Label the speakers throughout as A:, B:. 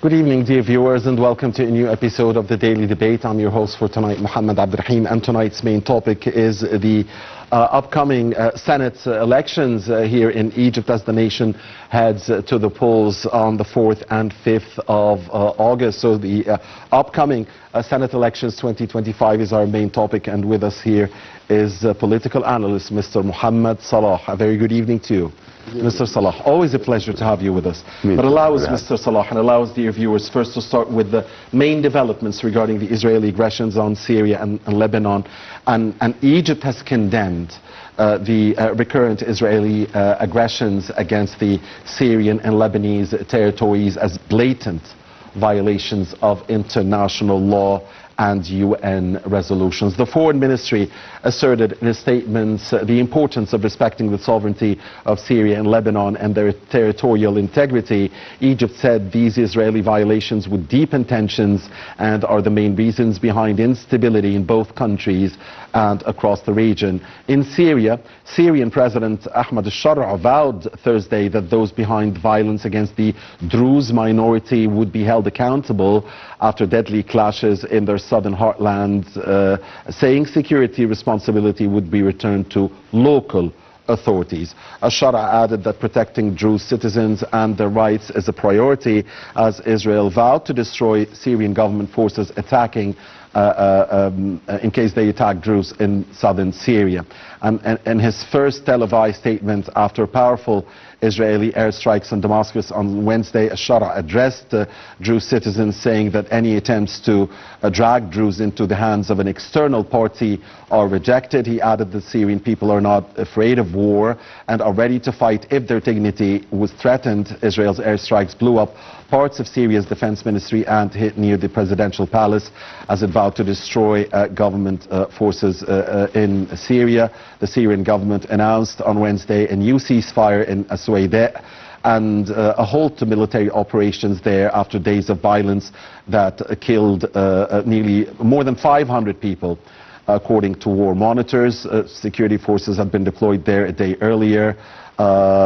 A: Good evening, dear viewers, and welcome to a new episode of the Daily Debate. I'm your host for tonight, Mohammed Abdurrahim, and tonight's main topic is the upcoming Senate elections here in Egypt as the nation heads to the polls on the 4th and 5th of August. So the upcoming Senate elections 2025 is our main topic, and with us here is political analyst Mr. Mohammed Salah. A very good evening to you. Mr. Salah, always a pleasure to have you with us. But allow us, Mr. Salah, and allow us, dear viewers, first to start with the main developments regarding the Israeli aggressions on Syria and Lebanon. And Egypt has condemned the recurrent Israeli aggressions against the Syrian and Lebanese territories as blatant violations of international law and UN resolutions. The Foreign Ministry asserted in its statements the importance of respecting the sovereignty of Syria and Lebanon and their territorial integrity. Egypt said these Israeli violations would deepen tensions and are the main reasons behind instability in both countries and across the region. In Syria, Syrian President Ahmad al-Shara vowed Thursday that those behind violence against the Druze minority would be held accountable after deadly clashes in their southern heartland, saying security responsibility would be returned to local authorities. Al-Shara added that protecting Druze citizens and their rights is a priority, as Israel vowed to destroy Syrian government forces attacking in case they attack Druze in southern Syria. And his first televised statement after powerful Israeli airstrikes on Damascus on Wednesday, Al-Shara addressed Druze citizens, saying that any attempts to drag Druze into the hands of an external party are rejected. He added that Syrian people are not afraid of war and are ready to fight if their dignity was threatened. Israel's airstrikes blew up parts of Syria's defense ministry and hit near the presidential palace as it vowed to destroy government forces in Syria. The Syrian government announced on Wednesday a new ceasefire in Aswayda and a halt to military operations there after days of violence that killed nearly more than 500 people. According to war monitors, security forces had been deployed there a day earlier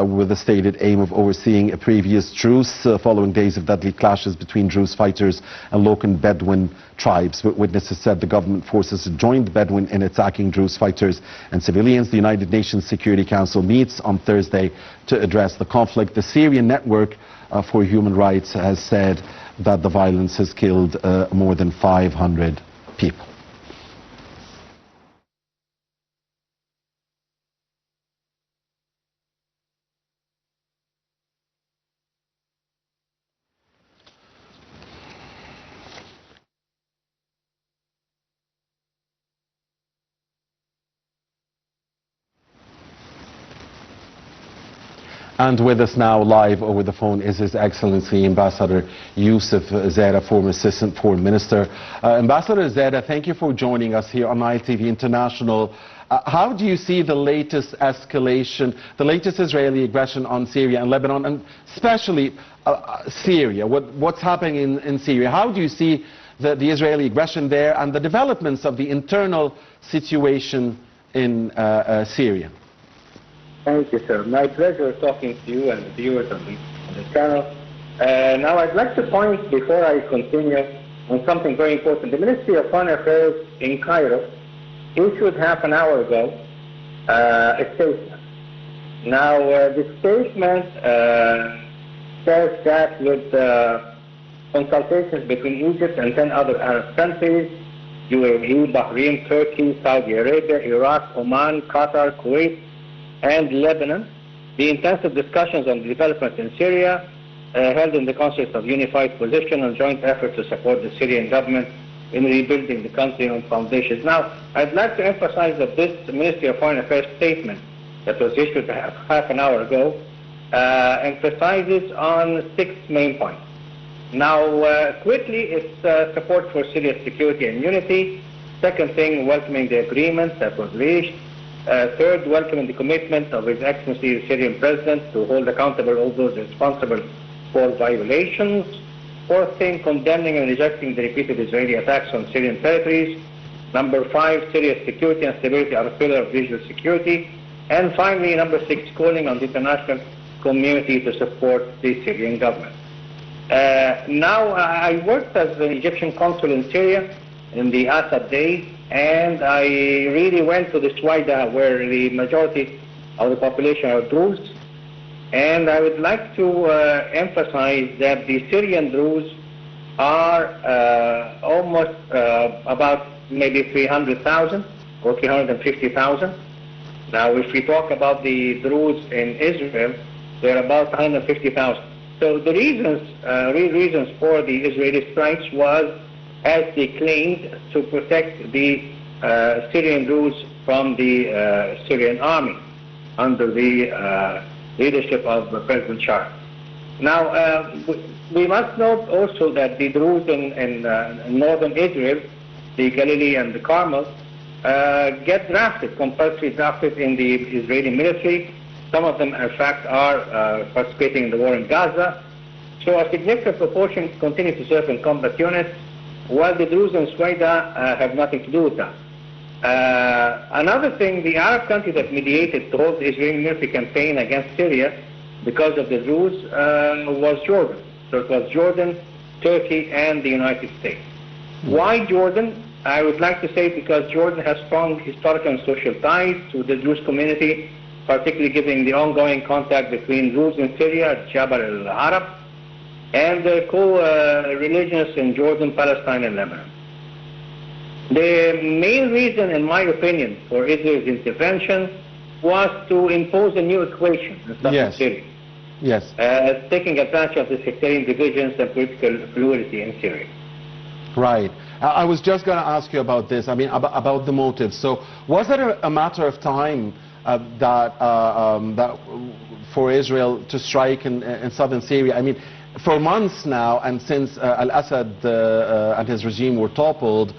A: with the stated aim of overseeing a previous truce following days of deadly clashes between Druze fighters and local Bedouin tribes. Witnesses said the government forces joined the Bedouin in attacking Druze fighters and civilians. The United Nations Security Council meets on Thursday to address the conflict. The Syrian Network for Human Rights has said that the violence has killed more than 500 people. And with us now live over the phone is His Excellency Ambassador Youssef Zada, former Assistant Foreign Minister. Ambassador Zada, thank you for joining us here on ITV International. How do you see the latest escalation, the latest Israeli aggression on Syria and Lebanon, and especially Syria? What's happening in Syria? How do you see the Israeli aggression there and the developments of the internal situation in Syria?
B: Thank you, sir. My pleasure talking to you and the viewers on the channel. Now, I'd like to point, before I continue, on something very important. The Ministry of Foreign Affairs in Cairo issued half an hour ago a statement. Now, the statement says that with consultations between Egypt and 10 other Arab countries, UAE, Bahrain, Turkey, Saudi Arabia, Iraq, Oman, Qatar, Kuwait, and Lebanon, the intensive discussions on the developments in Syria held in the context of unified position and joint effort to support the Syrian government in rebuilding the country on foundations. Now, I'd like to emphasize that this Ministry of Foreign Affairs statement that was issued half an hour ago emphasizes on 6 main points. Now, quickly, it's support for Syria's security and unity. Second thing, welcoming the agreement that was reached. Third, welcoming the commitment of His Excellency the Syrian President to hold accountable all those responsible for violations. Fourth thing, condemning and rejecting the repeated Israeli attacks on Syrian territories. Number 5, Syria's security and stability are a pillar of regional security. And finally, number 6, calling on the international community to support the Syrian government. Now, I worked as an Egyptian consul in Syria in the Assad days, and I really went to the Suwaida, where the majority of the population are Druze. And I would like to emphasize that the Syrian Druze are almost about maybe 300,000 or 350,000. Now, if we talk about the Druze in Israel, they're about 150,000. So the real reasons for the Israeli strikes was, as they claimed, to protect the Syrian Druze from the Syrian army under the leadership of President Shah. Now, we must note also that the Druze in northern Israel, the Galilee and the Carmel, get drafted, compulsory drafted in the Israeli military. Some of them, in fact, are participating in the war in Gaza. So a significant proportion continue to serve in combat units, while the Druze and Suwaida have nothing to do with that. Another thing, the Arab country that mediated the whole Israeli military campaign against Syria because of the Druze was Jordan. So it was Jordan, Turkey, and the United States. Why Jordan? I would like to say because Jordan has strong historical and social ties to the Druze community, particularly given the ongoing contact between Druze in Syria, Jabal al-Arab, and the co-religions in Jordan, Palestine, and Lebanon. The main reason, in my opinion, for Israel's intervention was to impose a new equation in southern Syria.
A: Yes.
B: Taking advantage of the sectarian divisions and political fluidity in Syria.
A: Right. I was just going to ask you about this. I mean, about the motives. So, was it a matter of time that for Israel to strike in southern Syria? I mean, for months now, and since al-Assad and his regime were toppled,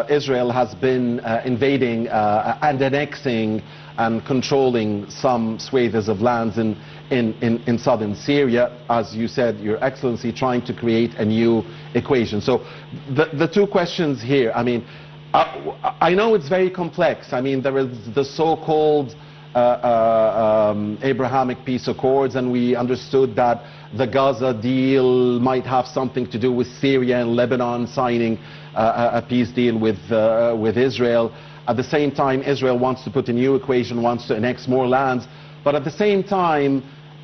A: Israel has been invading and annexing and controlling some swathes of lands in southern Syria, as you said, Your Excellency, trying to create a new equation. So the two questions here, I mean, I know it's very complex. I mean, there is the so-called Abrahamic peace accords, and we understood that the Gaza deal might have something to do with Syria and Lebanon signing a peace deal with Israel. At the same time, Israel wants to put a new equation, wants to annex more lands, but at the same time,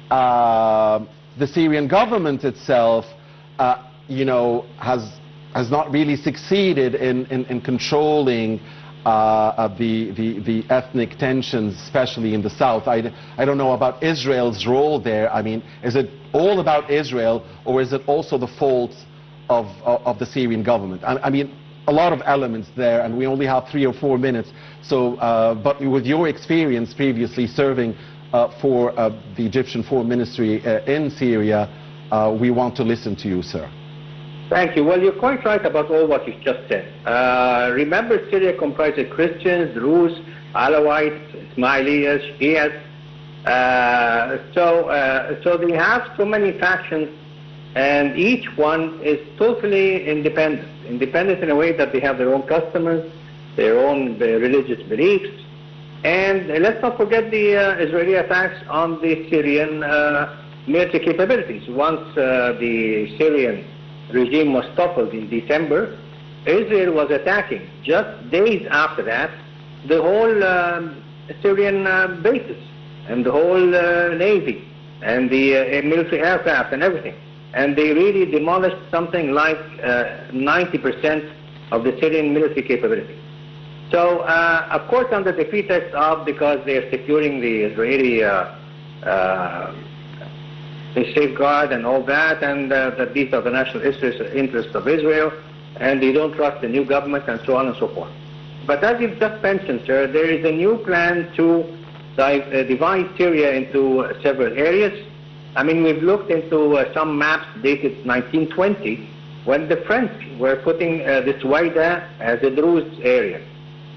A: the Syrian government itself, you know, has not really succeeded in controlling the ethnic tensions, especially in the south. I don't know about Israel's role there. I mean, is it all about Israel, or is it also the fault of the Syrian government? I mean, a lot of elements there, and we only have 3 or 4 minutes. So, but with your experience previously serving for the Egyptian Foreign Ministry in Syria, we want to listen to you, sir.
B: Thank you. Well, you're quite right about all what you just said. Remember, Syria comprises Christians, Druze, Alawites, Ismailis, Shias. So they have so many factions, and each one is totally independent. Independent in a way that they have their own customs, their own religious beliefs. And let's not forget the Israeli attacks on the Syrian military capabilities. Once the Syrian regime was toppled in December, Israel was attacking just days after that the whole Syrian bases and the whole navy and the military aircraft and everything. And they really demolished something like 90% of the Syrian military capability. So, of course, under the pretext of because they are securing the Israeli the safeguard and all that, and that these are the national interests of Israel, and they don't trust the new government, and so on and so forth. But as you've just mentioned, sir, there is a new plan to divide Syria into several areas. I mean, we've looked into some maps dated 1920, when the French were putting the Suwaida as a Druze area.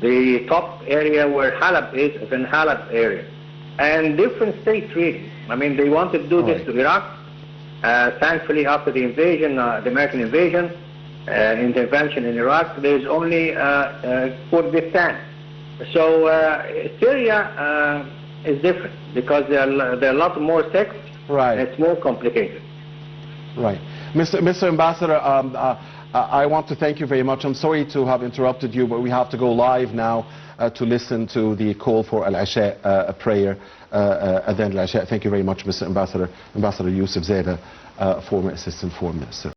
B: The top area where Halab is an Halab area. And different states, really. I mean, they wanted to do this to Iraq. Thankfully, after the invasion, the American invasion, intervention in Iraq, there's only Kurdistan. So Syria is different because there are a lot more sects.
A: Right.
B: And it's more complicated.
A: Right. Mr. Ambassador, I want to thank you very much. I'm sorry to have interrupted you, but we have to go live now to listen to the call for Al-Isha prayer at the end of Al-Isha. Thank you very much, Mr. Ambassador. Ambassador Youssef Zada, former Assistant Foreign Minister.